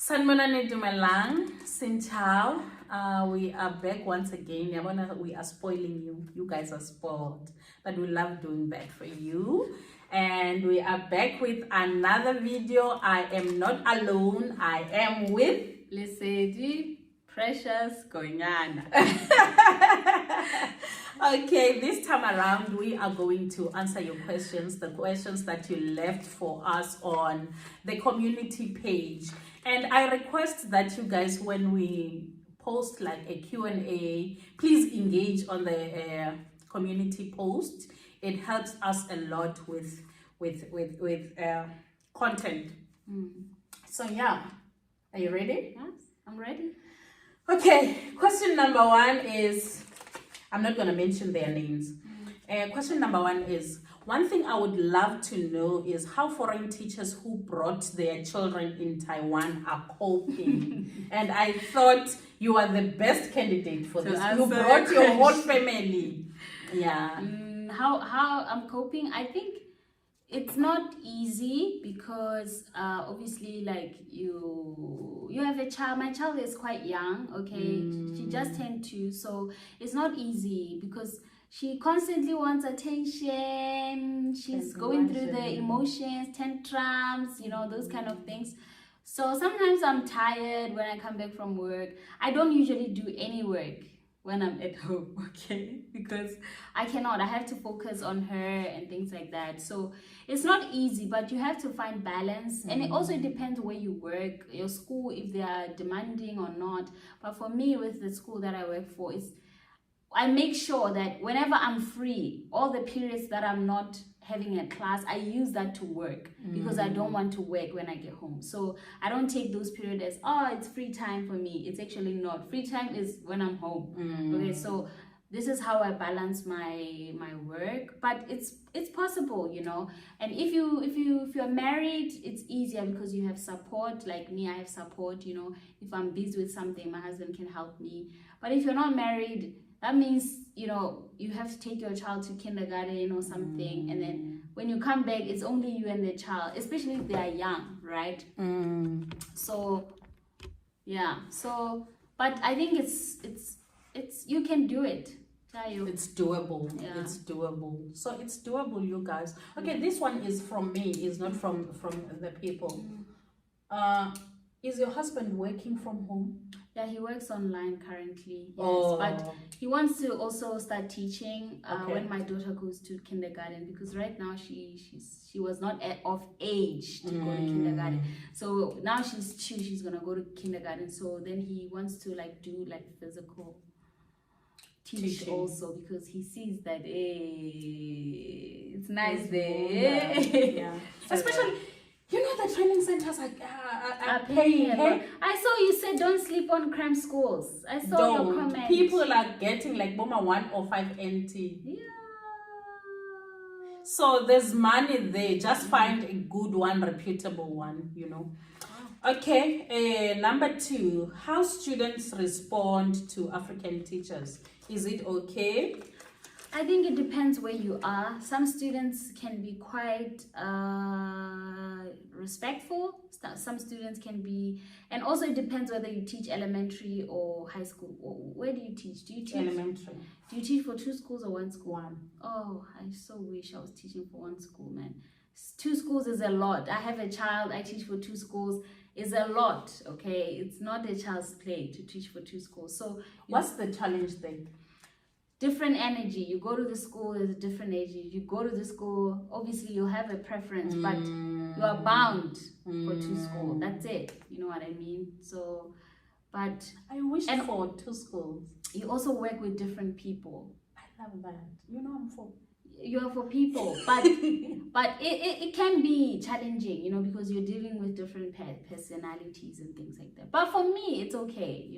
Sanmonane Dumelang, Sintao. We are back once again. Yabona, we are spoiling you. You guys are spoiled. But we love doing that for you. And we are back with another video. I am not alone. I am with Lesedi, Precious, going on. Okay, this time around we are going to answer your questions, the questions that you left for us on the community page. And I request that you guys, when we post like a Q&A, please engage on the community post. It helps us a lot with content. So yeah, are you ready? Yes, I'm ready. Okay, question number one is, I'm not going to mention their names. Question number one is, one thing I would love to know is how foreign teachers who brought their children in Taiwan are coping. And I thought you are the best candidate for this. You brought your whole family. Yeah. How I'm coping? I think it's not easy because obviously, like you have a child. My child is quite young. Okay, she just turned 2, so it's not easy because she constantly wants attention. She's going through the emotions, tantrums, those kind of things. So sometimes I'm tired when I come back from work. I don't usually do any work when I'm at home, okay? Because I cannot. I have to focus on her and things like that. So it's not easy, but you have to find balance. And it also depends where you work, your school, if they are demanding or not. But for me, with the school that I work for, I make sure that whenever I'm free, all the periods that I'm not having a class, I use that to work because I don't want to work when I get home. So I don't take those periods as, it's free time for me. It's actually not. Free time is when I'm home. Okay, so this is how I balance my work, but it's possible, And if you're married, it's easier because you have support. Like me, I have support. If I'm busy with something, my husband can help me. But if you're not married, that means, you have to take your child to kindergarten or something. And then when you come back, it's only you and the child, especially if they are young, right? So, yeah. So, but I think it's you can do it. It's doable. Yeah. It's doable. So it's doable, you guys. Okay, this one is from me. It's not from the people. Is your husband working from home? Yeah, he works online currently. Yes, but he wants to also start teaching when my daughter goes to kindergarten, because right now she was not of age to go to kindergarten. So now she's 2, she's gonna go to kindergarten. So then he wants to do physical teach also, because he sees that it's nice there. Yeah. Especially. The training centers are paying. I saw you said don't sleep on cram schools. I saw your comment. People are getting like Boma 105 NT. Yeah. So there's money there. Just find a good one, reputable one, Okay, number 2, how students respond to African teachers. Is it okay? I think it depends where you are. Some students can be quite respectful. Some students can be, and also it depends whether you teach elementary or high school. Where do you teach? Do you teach elementary? Do you teach for 2 schools or 1 school? 1. Oh, I so wish I was teaching for 1 school, man. 2 schools is a lot. I have a child. I teach for 2 schools. Is a lot. Okay, it's not a child's play to teach for 2 schools. So what's the challenge then? Different energy. You go to the school, there's a different energy. You go to the school, obviously you have a preference, but you are bound for 2 schools. That's it. You know what I mean? So, but I wish for 2 schools. You also work with different people. I love that. I'm for. You're for people, but it can be challenging, because you're dealing with different personalities and things like that. But for me, it's okay.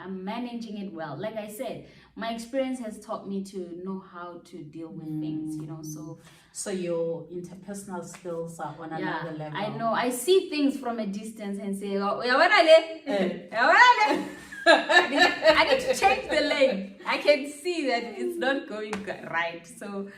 I'm managing it well. Like I said, my experience has taught me to know how to deal with things, So your interpersonal skills are on another level. I know. I see things from a distance and say, I need to change the lane. I can see that it's not going right. So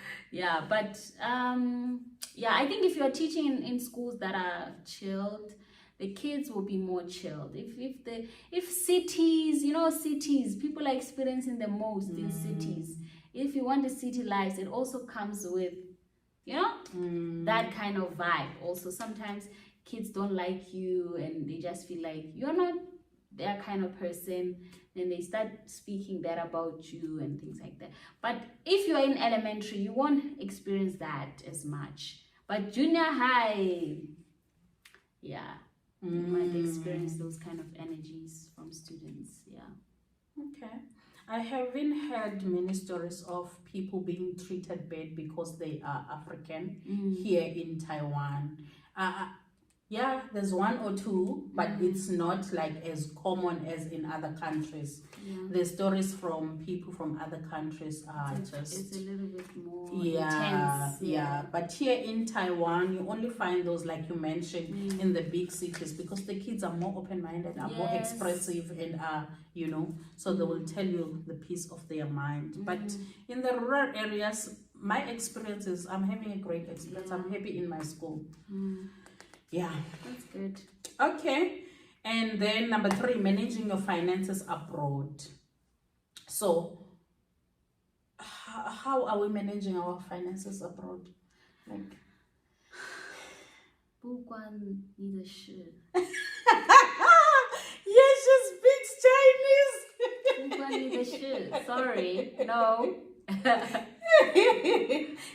but I think if you're teaching in schools that are chilled, the kids will be more chilled. If cities, cities, people are experiencing the most in cities. If you want the city lives, it also comes with, that kind of vibe. Also, sometimes kids don't like you and they just feel like you're not their kind of person, then they start speaking bad about you and things like that. But if you're in elementary, you won't experience that as much. But junior high, you might experience those kind of energies from students. Okay. I haven't heard many stories of people being treated bad because they are African here in Taiwan. There's one or two, but it's not like as common as in other countries. The stories from people from other countries are it's a little bit more intense. But here in Taiwan, you only find those, like you mentioned, in the big cities, because the kids are more open-minded, are more expressive, and are, so they will tell you the piece of their mind. But in the rural areas, my experience is I'm having a great experience. I'm happy in my school. That's good. Okay. And then number 3, managing your finances abroad. So how are we managing our finances abroad? Like, 不关你的事. Yes, she speaks Chinese. 不关你的事. Sorry, no.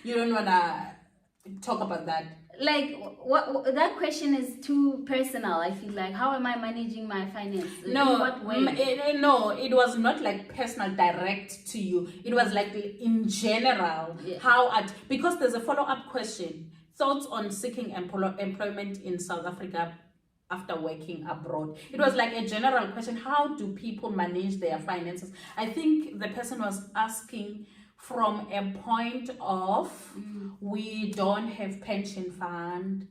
You don't wanna talk about that. Like, what that question is too personal. I feel like, how am I managing my finances? No, in what way? No, it was not like personal, direct to you. It was like in general. Because there's a follow-up question. Thoughts on seeking employment in South Africa after working abroad. It was like a general question. How do people manage their finances? I think the person was asking from a point of we don't have pension fund,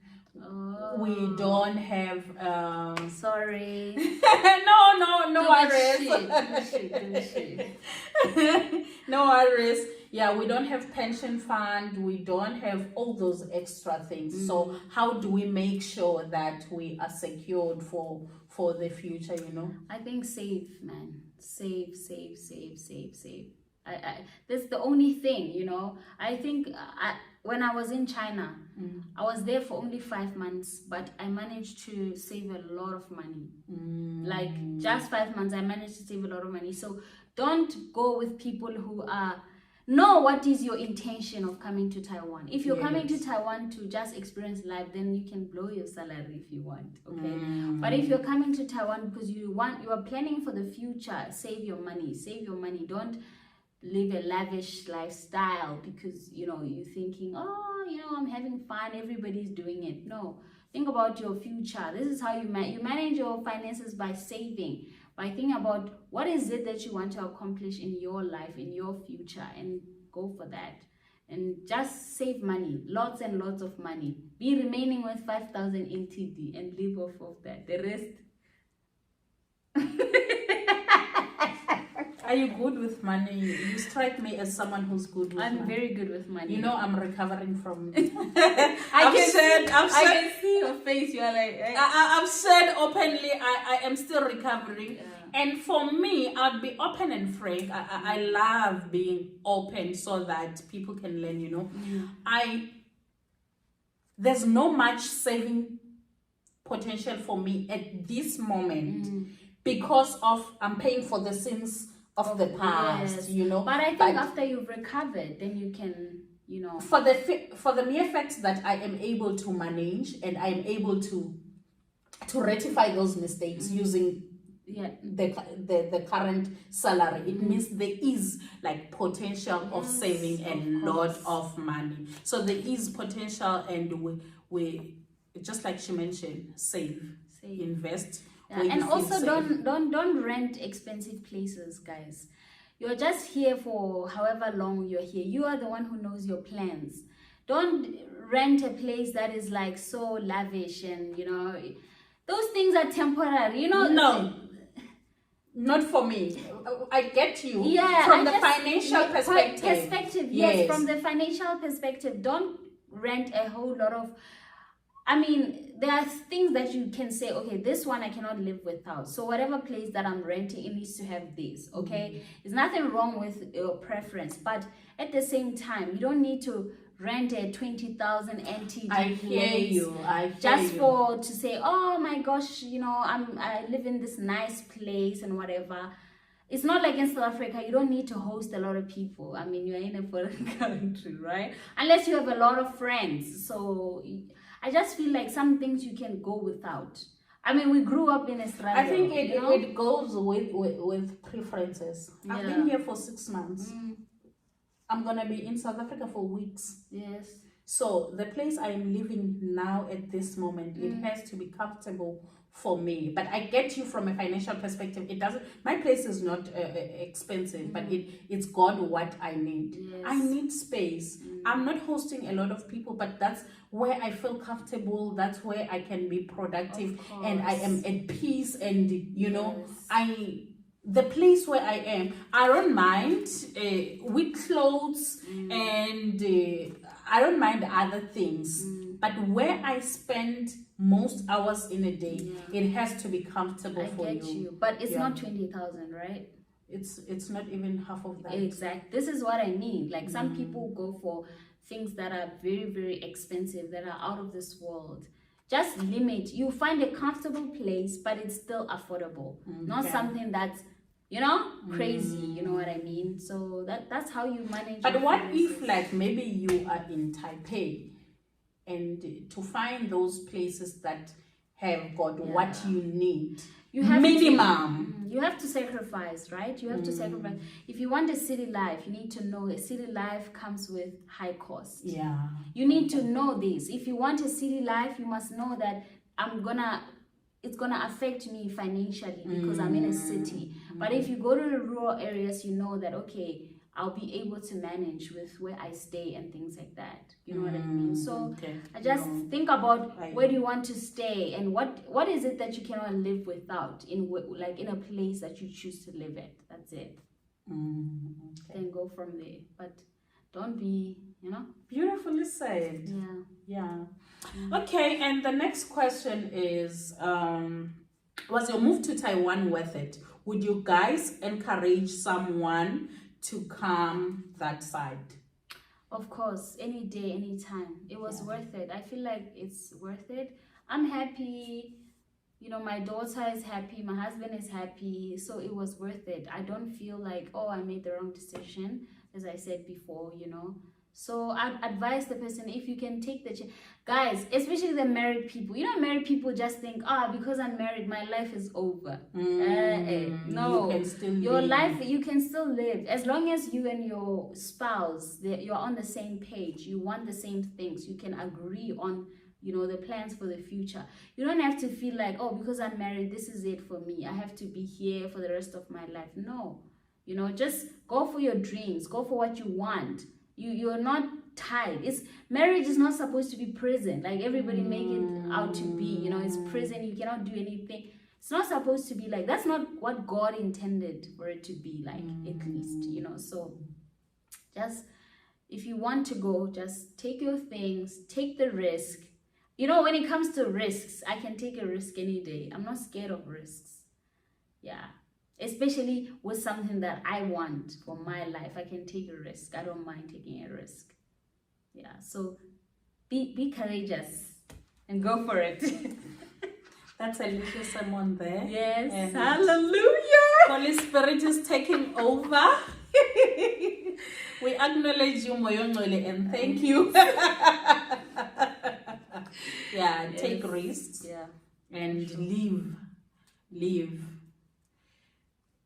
we don't have sorry. no worries. No worries. We don't have pension fund, we don't have all those extra things. So how do we make sure that we are secured for the future? I think save, man. Save. That's the only thing, I think when I was in China, I was there for only 5 months, but I managed to save a lot of money. Like just 5 months, I managed to save a lot of money. So don't go with people who know what is your intention of coming to Taiwan. If you're coming to Taiwan to just experience life, then you can blow your salary if you want, okay? But if you're coming to Taiwan because you are planning for the future, save your money. Don't live a lavish lifestyle because you're thinking, I'm having fun, everybody's doing it. No, think about your future. This is how you manage your finances, by saving, by thinking about what is it that you want to accomplish in your life, in your future, and go for that. And just save money, lots and lots of money. Be remaining with 5,000 in TD and live off of that. The rest. Are you good with money? You strike me as someone who's good with money. I'm very good with money. I'm recovering from I can see your face. You are like... I've said openly, I am still recovering. And for me, I'd be open and frank. I love being open so that people can learn, There's no much saving potential for me at this moment because of I'm paying for the sins of the past, But I think after you've recovered, then you can, for the mere fact that I am able to manage and I am able to rectify those mistakes using the current salary, it means there is like potential of saving a lot of money. So there is potential, and we just like she mentioned, save. Invest. And also don't rent expensive places, guys. You're just here for however long you're here. You are the one who knows your plans. Don't rent a place that is like so lavish and those things are temporary. No, not for me. I get you. From the financial perspective. Yes, from the financial perspective, don't rent a whole lot of I mean, there are things that you can say, okay, this one I cannot live without. So whatever place that I'm renting, it needs to have this, okay? There's nothing wrong with your preference, but at the same time, you don't need to rent a 20,000 NTD I hear place you. I hear just you. for to say, oh my gosh, you know, I live in this nice place and whatever. It's not like in South Africa, you don't need to host a lot of people. I mean, you're in a foreign country, right? Unless you have a lot of friends. So I just feel like some things you can go without. I mean, we grew up in Australia. I think it, you know? it goes with preferences. I've been here for 6 months. I'm gonna be in South Africa for weeks. Yes. So the place I am living now at this moment, it has to be comfortable for me. But I get you from a financial perspective. It doesn't. My place is not expensive, but it's got what I need. Yes. I need space. I'm not hosting a lot of people, but that's where I feel comfortable. That's where I can be productive, and I am at peace. And you know, the place where I am, I don't mind with clothes and I don't mind other things. But where I spend most hours in a day, it has to be comfortable for I get you. But it's not 20,000, right? It's not even half of that. Exactly. This is what I mean. Like some people go for things that are very, very expensive, that are out of this world. Just limit. You find a comfortable place, but it's still affordable. Not something that's, you know, crazy. You know what I mean? So that's how you manage. But what if, like, maybe you are in Taipei, and to find those places that have got what you need, you have minimum. You have to sacrifice, right? You have to sacrifice. If you want a city life, you need to know a city life comes with high cost. Yeah. You need to know this. If you want a city life, you must know that it's gonna affect me financially because I'm in a city. But if you go to the rural areas, you know that, okay, I'll be able to manage with where I stay and things like that. You know what I mean? So I just think about where do you want to stay and what is it that you cannot live without in a place that you choose to live at. That's it. Then go from there. But don't be, you know. Beautifully said. Yeah. Okay, and the next question is, was your move to Taiwan worth it? Would you guys encourage someone to come that side? Of course, any day, any time. It was worth it. I feel like it's worth it. I'm happy. You know, my daughter is happy. My husband is happy. So it was worth it. I don't feel like, oh, I made the wrong decision, as I said before, you know. So I'd advise the person, if you can take the chance. Guys, especially the married people. You know, married people just think, because I'm married, my life is over. No, you can still your live. life, you can still live. As long as you and your spouse, you're on the same page, you want the same things, you can agree on, you know, the plans for the future. You don't have to feel like, oh, because I'm married, this is it for me. I have to be here for the rest of my life. No, you know, just go for your dreams, go for what you want. You're not tied. Marriage is not supposed to be prison, like everybody make it out to be. You know, it's prison, you cannot do anything. It's not supposed to be like, that's not what God intended for it to be like, at least, you know. So just, if you want to go, just take your things, take the risk. You know, when it comes to risks, I can take a risk any day. I'm not scared of risks. Yeah. Especially with something that I want for my life, I can take a risk. I don't mind taking a risk. Yeah, so be courageous and go for it. That's a little someone there. Yes, and hallelujah. Holy Spirit is taking over. We acknowledge you, Moyongole, and thank you. Take risks. Yeah, and live.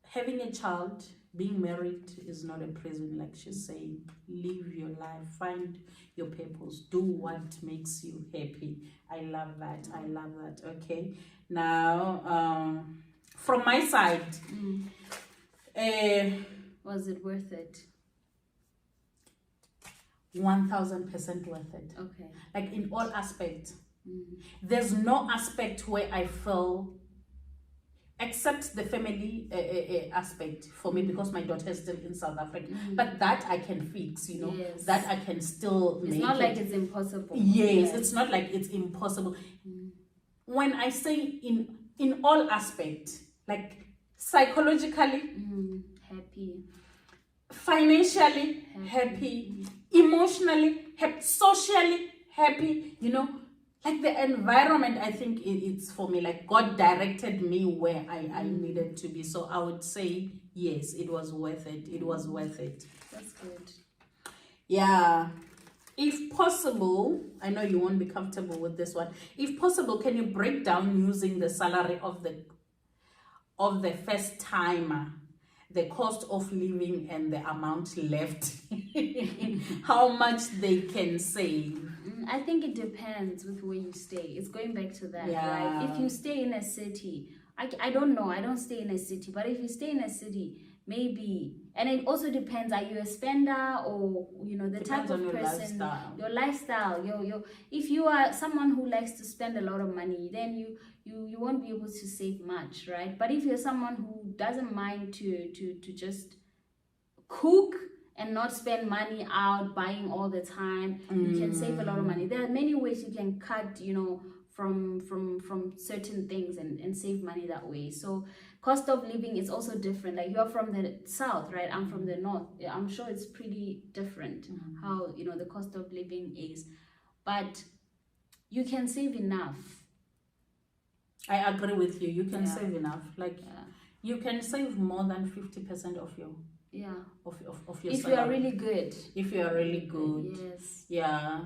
Having a child, being married is not a prison, like she's saying. Live your life, find your purpose, do what makes you happy. I love that. Okay, now from my side, was it worth it? 1000% worth it. Okay. Like in all aspects. There's no aspect where I feel except the family aspect for me, because my daughter is still in South Africa. But that I can fix, you know. Yes. That I can still It's make not it. like it's impossible. Yes, it's not like it's impossible. When I say in all aspects, like psychologically, Happy. financially happy, emotionally happy, socially happy, you know. Like the environment, I think it's for me, like God directed me where I needed to be. So I would say, yes, it was worth it. It was worth it. That's good. Yeah. If possible, I know you won't be comfortable with this one. If possible, can you break down using the salary of the first timer, the cost of living and the amount left, how much they can save? I think it depends with where you stay. It's going back to that, Yeah. right? If you stay in a city, I don't know. I don't stay in a city, but if you stay in a city, maybe. And it also depends. Are you a spender, or you know, the Depends type of on your person, lifestyle. your lifestyle. Your if you are someone who likes to spend a lot of money, then you won't be able to save much, right? But if you're someone who doesn't mind to just cook and not spend money out buying all the time, you can save a lot of money. There are many ways you can cut, you know, from certain things and save money that way. So cost of living is also different. Like you're from the south, right? I'm from the north. I'm sure it's pretty different how, you know, the cost of living is, but you can save enough. I agree with you. You can save enough. Like you can save more than 50% of your of your if salary. you are really good. If you are really good. Yes. Yeah.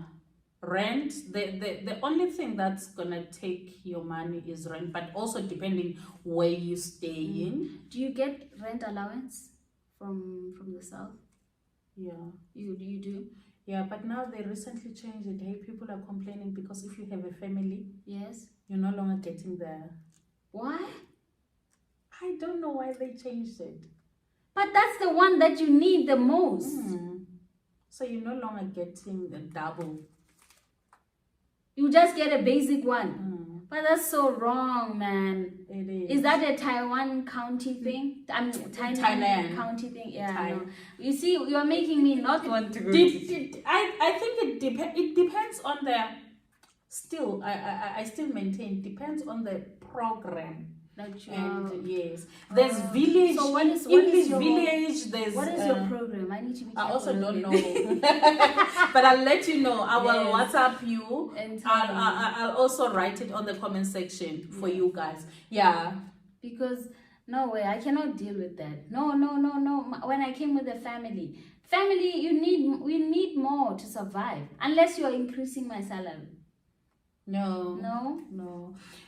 Rent, the only thing that's gonna take your money is rent, but also depending where you stay in. Do you get rent allowance from the south? Yeah. You do? Yeah, but now they recently changed it. Hey, people are complaining because if you have a family, Yes. you're no longer getting the. Why? I don't know why they changed it. But that's the one that you need the most. So you're no longer getting the double. You just get a basic one. But that's so wrong, man. It is. Is that a Taiwan county thing? I mean, Thailand county thing? Yeah, no. You see, you're making me not want to go. I think it depends on the. Still, I still maintain, depends on the program. And yes, there's village. So what is English your village? There's what is your program? I need to be. I also don't know, but I'll let you know. I will WhatsApp you. And I'll also write it on the comment section for you guys. Yeah, because no way, I cannot deal with that. No. When I came with the family, we need more to survive. Unless you are increasing my salary. No.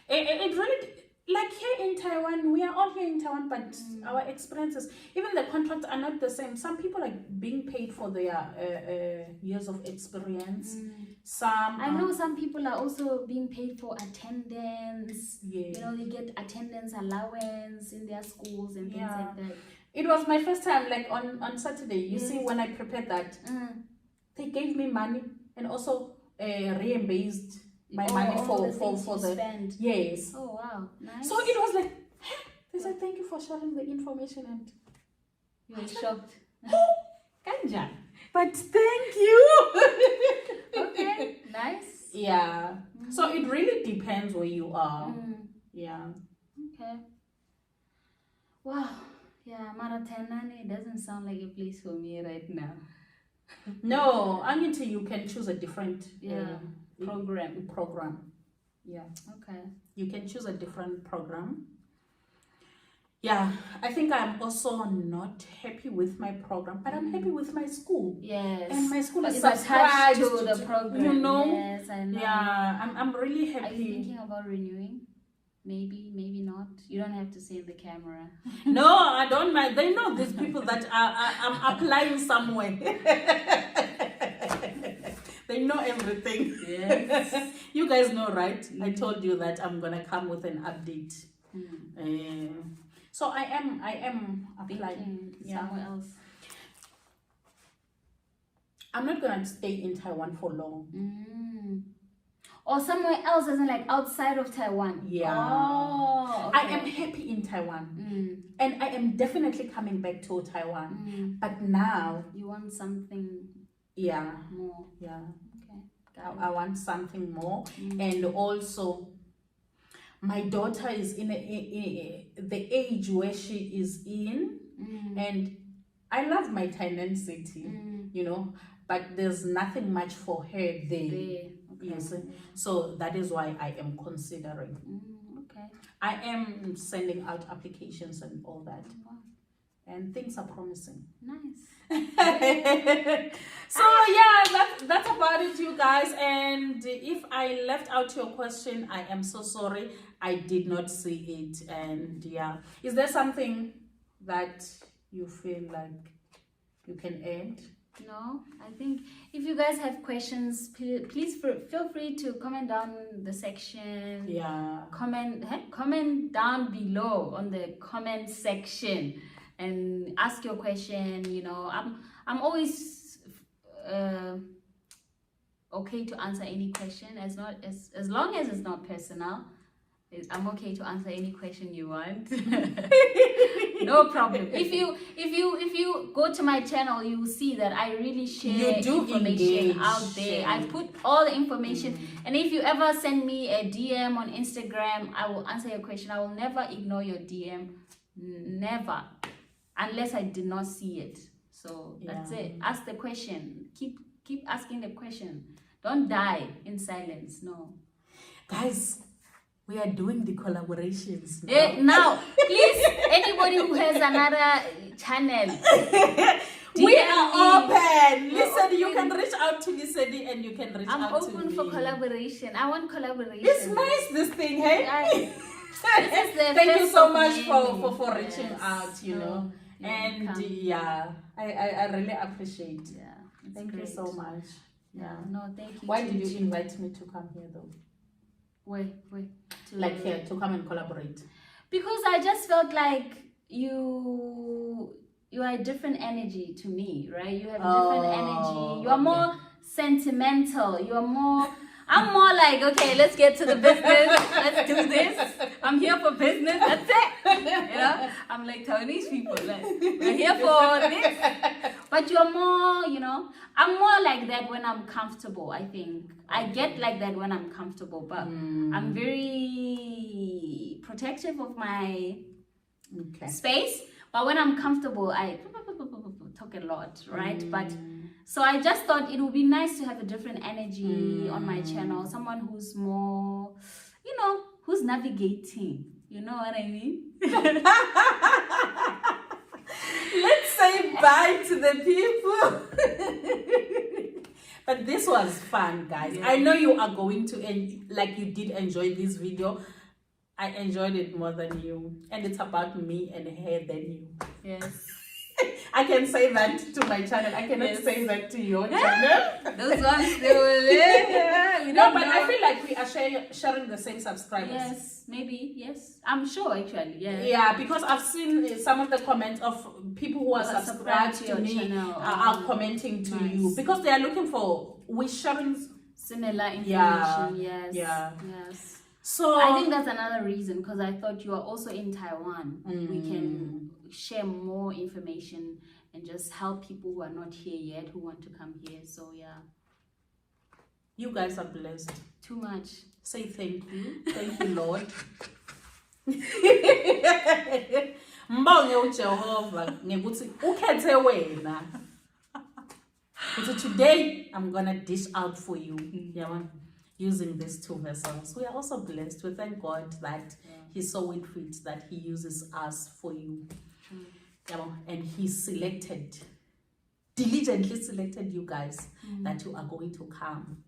It really. Like here in Taiwan, we are all here in Taiwan, but our experiences, even the contracts are not the same. Some people are being paid for their years of experience. I know some people are also being paid for attendance. You know, they get attendance allowance in their schools and things like that. It was my first time, like on Saturday. You see, when I prepared that, they gave me money and also reimbursed my money for the spend. Yes. Oh wow, nice. So it was like, they said thank you for sharing the information, and you were shocked. Kanja. But thank you. Okay, nice. Yeah. So it really depends where you are. Yeah. Okay. Wow. Yeah, Maratanani doesn't sound like a place for me right now. No, Anita, you can choose a different program. Yeah. Okay. You can choose a different program. Yeah, I think I'm also not happy with my program, but I'm happy with my school. Yes. And my school is attached to the program. You know? Yes, I know. Yeah, I'm really happy. Are you thinking about renewing? Maybe not. You don't have to say the camera. No, I don't mind. They know these people that I'm applying somewhere. They know everything. Yes. You guys know, right? I told you that I'm gonna come with an update. So I am applying somewhere else. I'm not gonna stay in Taiwan for long. or somewhere else, as in like outside of Taiwan? Yeah. Oh, okay. I am happy in Taiwan. And I am definitely coming back to Taiwan. But now... You want something more. Yeah. Okay. I want something more. And also, my daughter is in the age where she is in. And I love my Tainan city, you know, but there's nothing much for her there. Okay. Yes. So that is why I am considering. Okay. I am sending out applications and all that. Wow. And things are promising. Nice. So yeah, that's about it, you guys. And if I left out your question, I am so sorry. I did not see it. And yeah, is there something that you feel like you can add? No, I think if you guys have questions, please feel free to comment down the section. Yeah. Comment down below on the comment section and ask your question. You know, I'm always okay to answer any question, as long as it's not personal. I'm okay to answer any question you want. No problem. If you go to my channel, you will see that I really share information out there. I put all the information, and if you ever send me a DM on Instagram, I will answer your question. I will never ignore your DM, never, unless I did not see it. So that's it. Ask the question. Keep asking the question. Don't die in silence. No, guys. We are doing the collaborations now. Now, please, anybody who has another channel, we are open. Listen, you can reach out to Lesedi and you can reach I'm out to me. open for collaboration. I want collaboration. It's nice, this thing, hey? Thank you so much for reaching out, you know. And I really appreciate. Yeah, thank you so much. Yeah, no, thank you. Why did you invite me to come here though? Wait. Like here to come and collaborate? Because I just felt like you are a different energy to me, right? You have a different energy. You are more sentimental. You are more. I'm more like, okay, let's get to the business. Let's do this. I'm here for business. That's it. You know, I'm like Taiwanese people. Like, we're here for this. But you're more, you know, I'm more like that when I'm comfortable, I think. I get like that when I'm comfortable, but I'm very protective of my space. But when I'm comfortable, I talk a lot, right? But so I just thought it would be nice to have a different energy on my channel. Someone who's more, you know, who's navigating. You know what I mean? Let's say bye to the people. But this was fun, guys. I know you are going to, like you did enjoy this video. I enjoyed it more than you. And it's about me and her than you. Yes. I can say that to my channel. I cannot say that to your channel. Those ones, they will live. No, but I feel like we are sharing the same subscribers. Yes, maybe. Yes. I'm sure, actually. Yeah. Yeah, because I've seen some of the comments of people who are subscribed to me channel. Are commenting to you. Because they are looking for, we're sharing similar information. Yes. Yeah. Yes. So I think that's another reason, because I thought you are also in Taiwan. We can share more information and just help people who are not here yet, who want to come here. So yeah. You guys are blessed. Too much. Say thank you. Thank you, Lord. Mbonge uJehova ngekuthi ukhethe wena. So today I'm gonna dish out for you. Using these two vessels. We are also blessed. We thank God that He saw it fit that He uses us for you. And He diligently selected you guys that you are going to come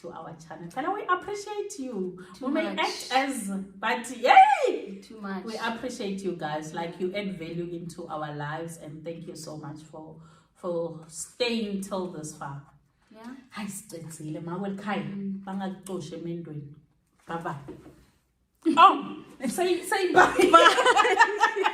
to our channel. And we appreciate you. We may act as, but yay! Too much. We appreciate you guys. Like, you add value into our lives, and thank you so much for staying till this far. Yeah. Hi, Stetsile, Mawel Kai. Bangaxoshe emendweni. Bye bye. Oh, say bye. Bye.